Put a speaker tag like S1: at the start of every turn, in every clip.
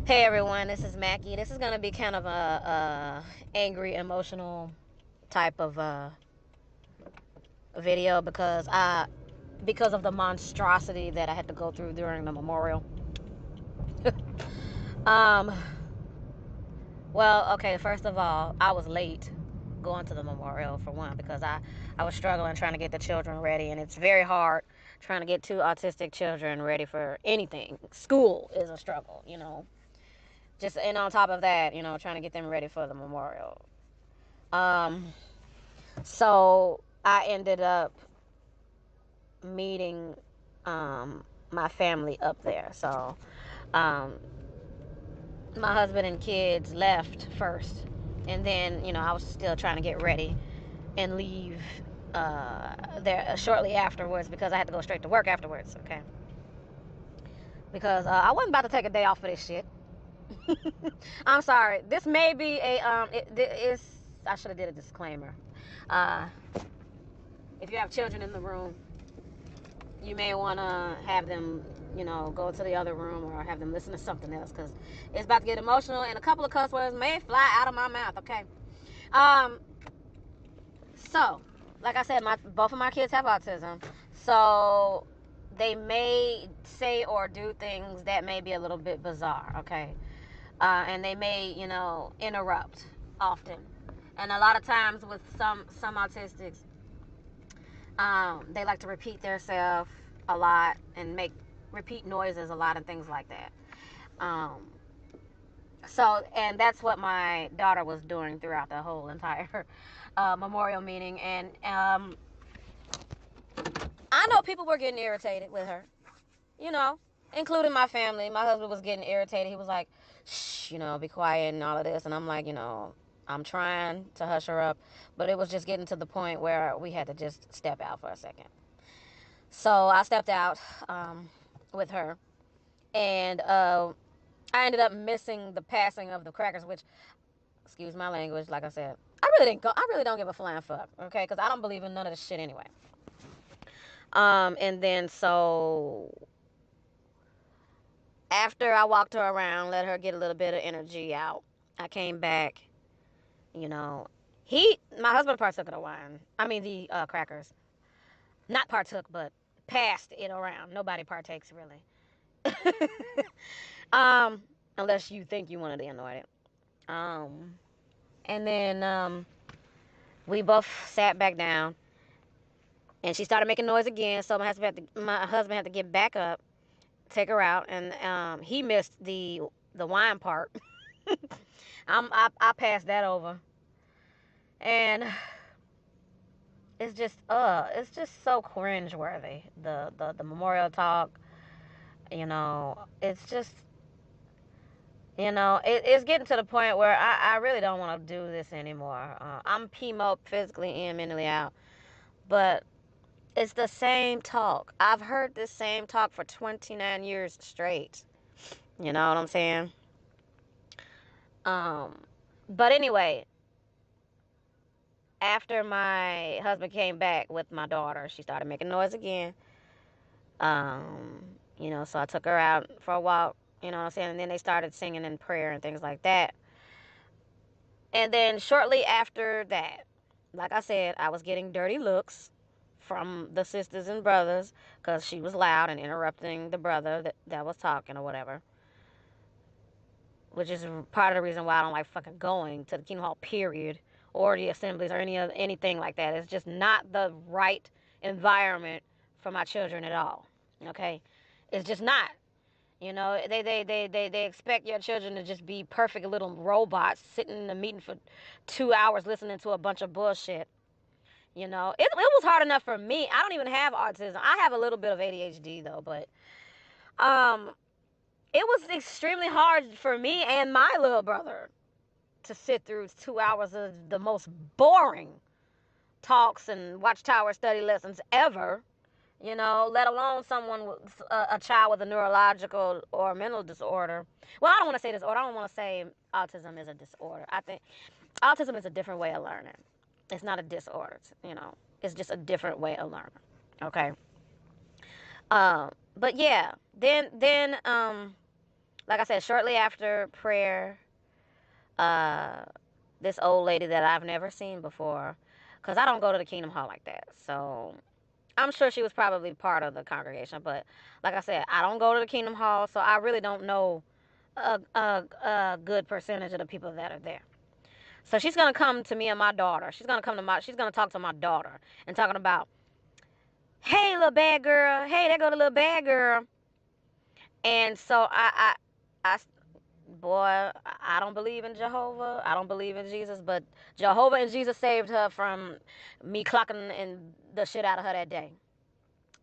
S1: Hey everyone, this is Mackie. This is gonna be kind of a angry, emotional type of video because of the monstrosity that I had to go through during the memorial. um, well, okay, first of all, I was late going to the memorial for one because I was struggling trying to get the children ready, and it's very hard trying to get two autistic children ready for anything. School is a struggle. Just and on top of that, trying to get them ready for the memorial. Um, so I ended up meeting my family up there. So um, my husband and kids left first, and then I was still trying to get ready and leave there shortly afterwards because I had to go straight to work afterwards. Okay, because I wasn't about to take a day off for this shit. I'm sorry. This may be a it is. I should have did a disclaimer. Uh, if you have children in the room, you may want to have them, go to the other room or have them listen to something else because it's about to get emotional and a couple of cuss words may fly out of my mouth. Okay. Um. So, like I said, both of my kids have autism, so they may say or do things that may be a little bit bizarre. Okay. And they may, interrupt often. And a lot of times with some autistics, they like to repeat themselves a lot and make repeat noises a lot and things like that. Um, and that's what my daughter was doing throughout the whole entire memorial meeting. And I know people were getting irritated with her, you know, including my family. My husband was getting irritated. He was like, shh, be quiet and all of this. And I'm like, I'm trying to hush her up. But it was just getting to the point where we had to just step out for a second. So I stepped out with her. And I ended up missing the passing of the crackers, which, excuse my language, like I said, I really didn't go. I really don't give a flying fuck, okay? Because I don't believe in none of this shit anyway. And then so after I walked her around, let her get a little bit of energy out, I came back. You know, my husband partook of the wine. I mean the crackers. Not partook, but passed it around. Nobody partakes really, um, unless you think you want to be anointed. Um, and then we both sat back down, and she started making noise again. So my husband had to get back up, take her out, and he missed the wine part. I passed that over, and it's just so cringe worthy. The memorial talk, it's just it's getting to the point where I really don't want to do this anymore. I'm P.I.M.O physically and mentally out, but it's the same talk. I've heard this same talk for 29 years straight. You know what I'm saying? Um, but anyway, after my husband came back with my daughter, she started making noise again. So I took her out for a walk, you know what I'm saying? And then they started singing in prayer and things like that. And then shortly after that, like I said, I was getting dirty looks from the sisters and brothers because she was loud and interrupting the brother that was talking or whatever. Which is part of the reason why I don't like fucking going to the Kingdom Hall, period, or the assemblies or anything like that. It's just not the right environment for my children at all. Okay, it's just not. They expect your children to just be perfect little robots sitting in a meeting for 2 hours listening to a bunch of bullshit. It was hard enough for me. I don't even have autism. I have a little bit of ADHD though, but um, it was extremely hard for me and my little brother to sit through 2 hours of the most boring talks and watchtower study lessons ever. Let alone someone with a child with a neurological or mental disorder. Well, I don't want to say disorder. I don't want to say autism is a disorder. I think autism is a different way of learning. It's not a disorder. It's just a different way of learning. Okay. But yeah, then like I said, shortly after prayer, uh, this old lady that I've never seen before, because I don't go to the Kingdom Hall like that. So I'm sure she was probably part of the congregation. But like I said, I don't go to the Kingdom Hall, so I really don't know a good percentage of the people that are there. So she's gonna come to me and my daughter. She's gonna talk to my daughter and talking about, hey, little bad girl. Hey, there go the little bad girl. And so I boy, I don't believe in Jehovah. I don't believe in Jesus, but Jehovah and Jesus saved her from me clocking in the shit out of her that day.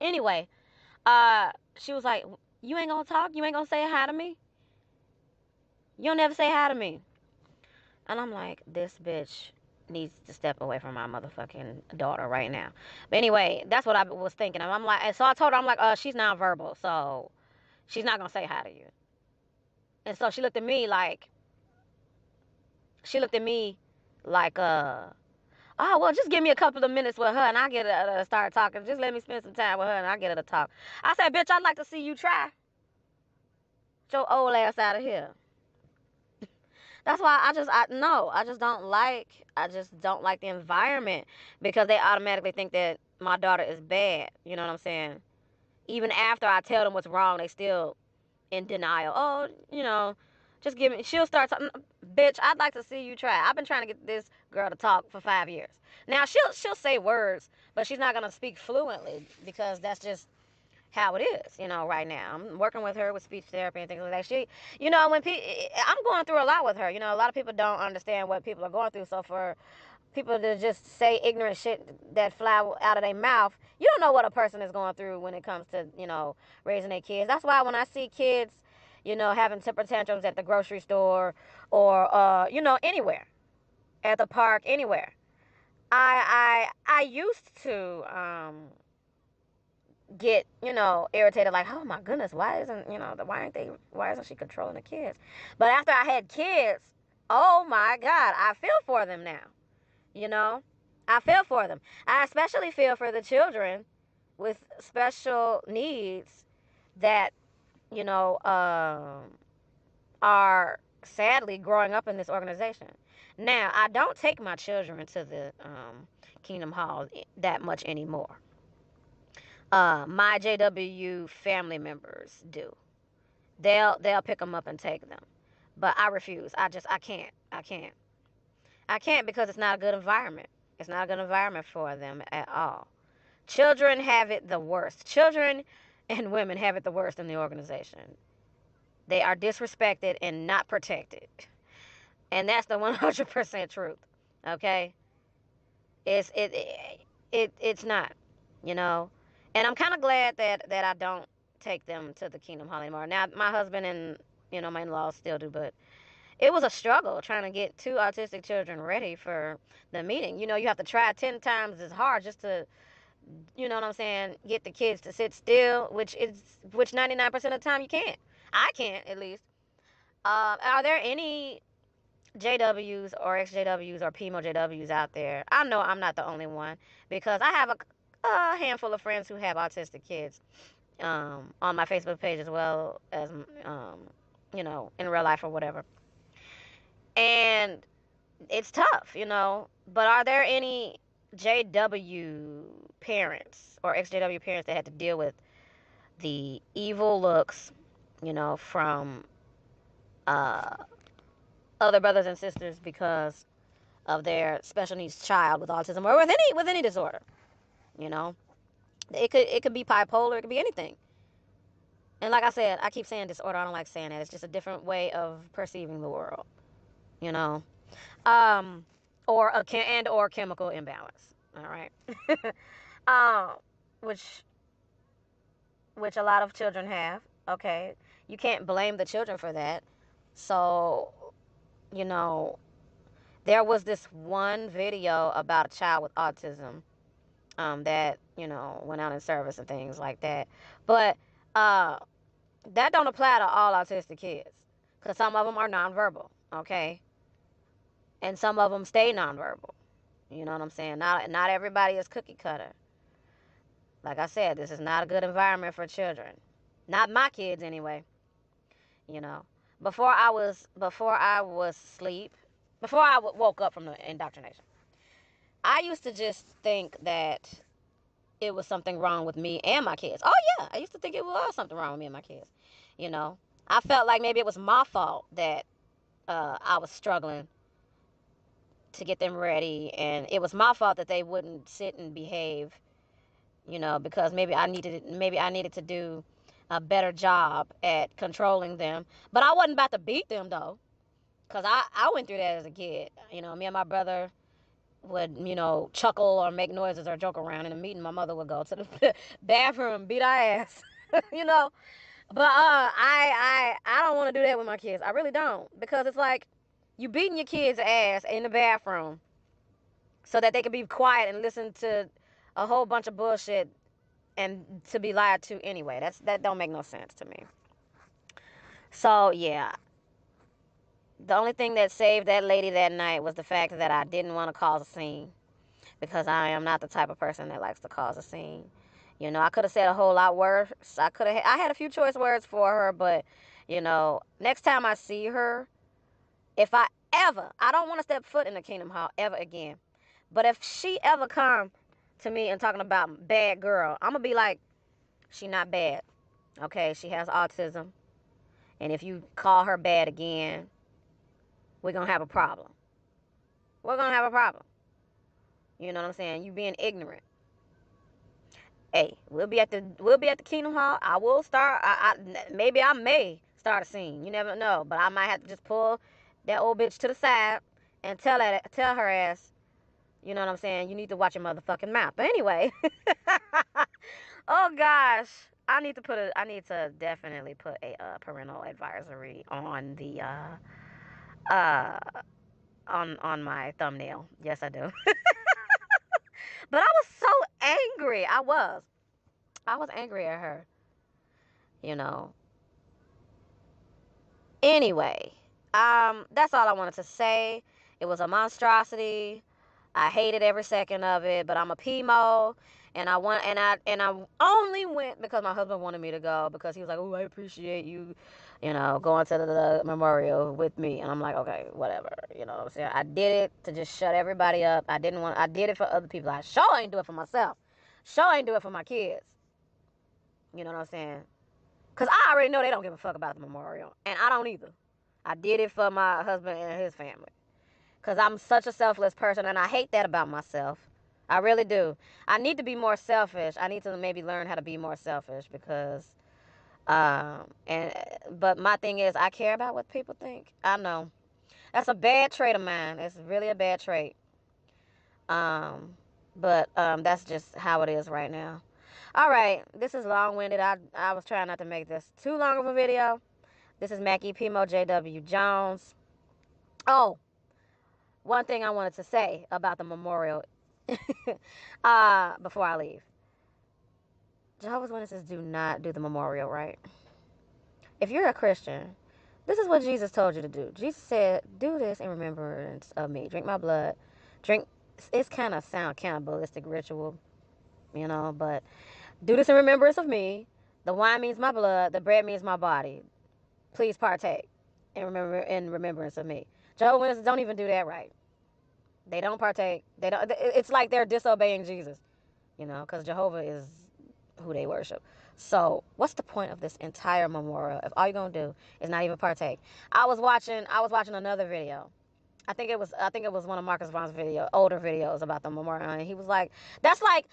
S1: Anyway, she was like, "You ain't gonna talk? You ain't gonna say hi to me? You don't never say hi to me." And I'm like, this bitch needs to step away from my motherfucking daughter right now. But anyway, that's what I was thinking. And I'm like, and so I told her, I'm like, she's nonverbal, so she's not gonna say hi to you. And so she looked at me like, oh, well, just give me a couple of minutes with her and I get her to start talking. Just let me spend some time with her and I get her to talk. I said, bitch, I'd like to see you try. Get your old ass out of here. That's why I just don't like the environment because they automatically think that my daughter is bad. You know what I'm saying? Even after I tell them what's wrong, they still in denial. Oh, just give me. She'll start talking. Bitch, I'd like to see you try. I've been trying to get this girl to talk for 5 years. Now she'll say words, but she's not gonna speak fluently because that's just how it is, right now. I'm working with her with speech therapy and things like that. I'm going through a lot with her. A lot of people don't understand what people are going through. So for people to just say ignorant shit that fly out of their mouth, you don't know what a person is going through when it comes to, raising their kids. That's why when I see kids, having temper tantrums at the grocery store or, anywhere, at the park, anywhere. I used to, get irritated, like, oh my goodness, why isn't she controlling the kids? But after I had kids, oh my god, I feel for them now. you know I feel for them. I especially feel for the children with special needs that you know are sadly growing up in this organization. Now, I don't take my children to the Kingdom Hall that much anymore. My JW family members do. They'll pick them up and take them, but I refuse. I can't because it's not a good environment. It's not a good environment for them at all. Children have it the worst. Children and women have it the worst in the organization. They are disrespected and not protected, and that's the 100% truth. Okay, it's not. You know, and I'm kind of glad that I don't take them to the Kingdom Hall anymore. Now, my husband and my in-laws still do, but it was a struggle trying to get two autistic children ready for the meeting. You have to try 10 times as hard just to, you know what I'm saying, get the kids to sit still, which 99% of the time you can't. I can't, at least. Are there any JWs or XJWs or P.I.M.O JWs out there? I know I'm not the only one because I have a handful of friends who have autistic kids on my Facebook page as well as, in real life or whatever. And it's tough. But are there any JW parents or XJW parents that had to deal with the evil looks, from uh, other brothers and sisters because of their special needs child with autism or with any disorder? You know, it could be bipolar, it could be anything. And like I said, I keep saying disorder. I don't like saying that. It's just a different way of perceiving the world. You know, um, or chemical imbalance. All right, um, which which a lot of children have. Okay, you can't blame the children for that. So, you know, there was this one video about a child with autism that went out in service and things like that. But that don't apply to all autistic kids because some of them are nonverbal. Okay, and some of them stay nonverbal. You know what I'm saying? Not everybody is cookie cutter. Like I said, this is not a good environment for children. Not my kids, anyway. You know, before I was asleep, before I woke up from the indoctrination, I used to just think that it was something wrong with me and my kids. Oh yeah, I used to think it was something wrong with me and my kids. You know, I felt like maybe it was my fault that I was struggling to get them ready, and it was my fault that they wouldn't sit and behave. You know, because maybe I needed to do a better job at controlling them. But I wasn't about to beat them though, because I went through that as a kid. You know, me and my brother would, chuckle or make noises or joke around in a meeting. My mother would go to the bathroom and beat our ass. you know. But I don't want to do that with my kids. I really don't, because it's like you beating your kids' ass in the bathroom so that they can be quiet and listen to a whole bunch of bullshit and to be lied to anyway. That don't make no sense to me. So yeah, the only thing that saved that lady that night was the fact that I didn't want to cause a scene, because I am not the type of person that likes to cause a scene. You know, I could have said a whole lot worse. I had a few choice words for her, but next time I see her, if I don't want to step foot in the Kingdom Hall ever again. But if she ever come to me and talking about bad girl, I'm gonna be like, she not bad. Okay, she has autism, and if you call her bad again, we're gonna have a problem. We're gonna have a problem. You know what I'm saying? You being ignorant. Hey, we'll be at the Kingdom Hall. I will start. Maybe I may start a scene. You never know, but I might have to just pull that old bitch to the side and tell her ass. You know what I'm saying? You need to watch your motherfucking mouth. But anyway, oh gosh, I need to definitely put a parental advisory on the uh on my thumbnail. Yes, I do. But I was so angry. I was angry at her. You know. Anyway, that's all I wanted to say. It was a monstrosity. I hated every second of it, but I'm a P.I.M.O, and I only went because my husband wanted me to go, because he was like, "Oh, I appreciate you, going to the memorial with me." And I'm like, "Okay, whatever." You know what I'm saying? I did it to just shut everybody up. I did it for other people. I sure ain't do it for myself. Sure ain't do it for my kids. You know what I'm saying? Because I already know they don't give a fuck about the memorial. And I don't either. I did it for my husband and his family. Because I'm such a selfless person, and I hate that about myself. I really do. I need to be more selfish. I need to maybe learn how to be more selfish, because but my thing is, I care about what people think. I know. That's a bad trait of mine. It's really a bad trait. But that's just how it is right now. All right, this is long-winded. I was trying not to make this too long of a video. This is Mackie P.I.M.O J.W. Jones. Oh, one thing I wanted to say about the memorial before I leave. Jehovah's Witnesses do not do the memorial, right? If you're a Christian, this is what Jesus told you to do. Jesus said, "Do this in remembrance of me. Drink my blood. Drink." It's kind of sound cannibalistic ritual, but do this in remembrance of me. The wine means my blood. The bread means my body. Please partake in remembrance of me. Jehovah's Witnesses don't even do that right. They don't partake. They don't. It's like they're disobeying Jesus, because Jehovah is who they worship. So what's the point of this entire memorial if all you're gonna do is not even partake? I was watching another video. I think it was one of Marcus Vaughn's older videos about the memorial, and he was like, "That's like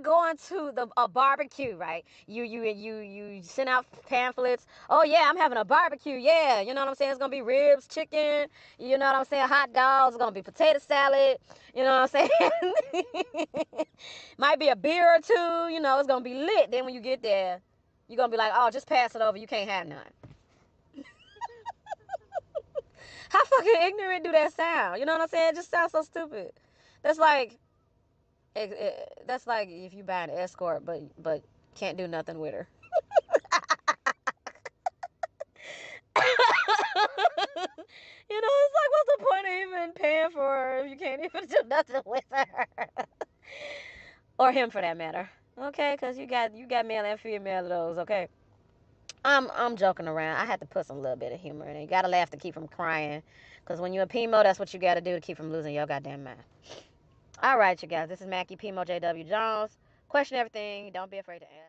S1: going to a barbecue, right? You send out pamphlets. Oh yeah, I'm having a barbecue. Yeah, you know what I'm saying? It's gonna be ribs, chicken. You know what I'm saying? Hot dogs. It's gonna be potato salad. You know what I'm saying? Might be a beer or two. It's gonna be lit. Then when you get there, you're gonna be like, oh, just pass it over. You can't have none." How fucking ignorant do that sound? You know what I'm saying? It just sounds so stupid. That's like that's like if you buy an escort but can't do nothing with her. It's like, what's the point of even paying for her if you can't even do nothing with her, or him for that matter? Okay, because you got male and female of those. Okay, I'm joking around. I had to put some little bit of humor in it. You gotta laugh to keep from crying. Because when you're a P.I.M.O, that's what you gotta do to keep from losing your goddamn mind. All right, you guys. This is Mackie P.I.M.O. J.W. Jones. Question everything. Don't be afraid to ask.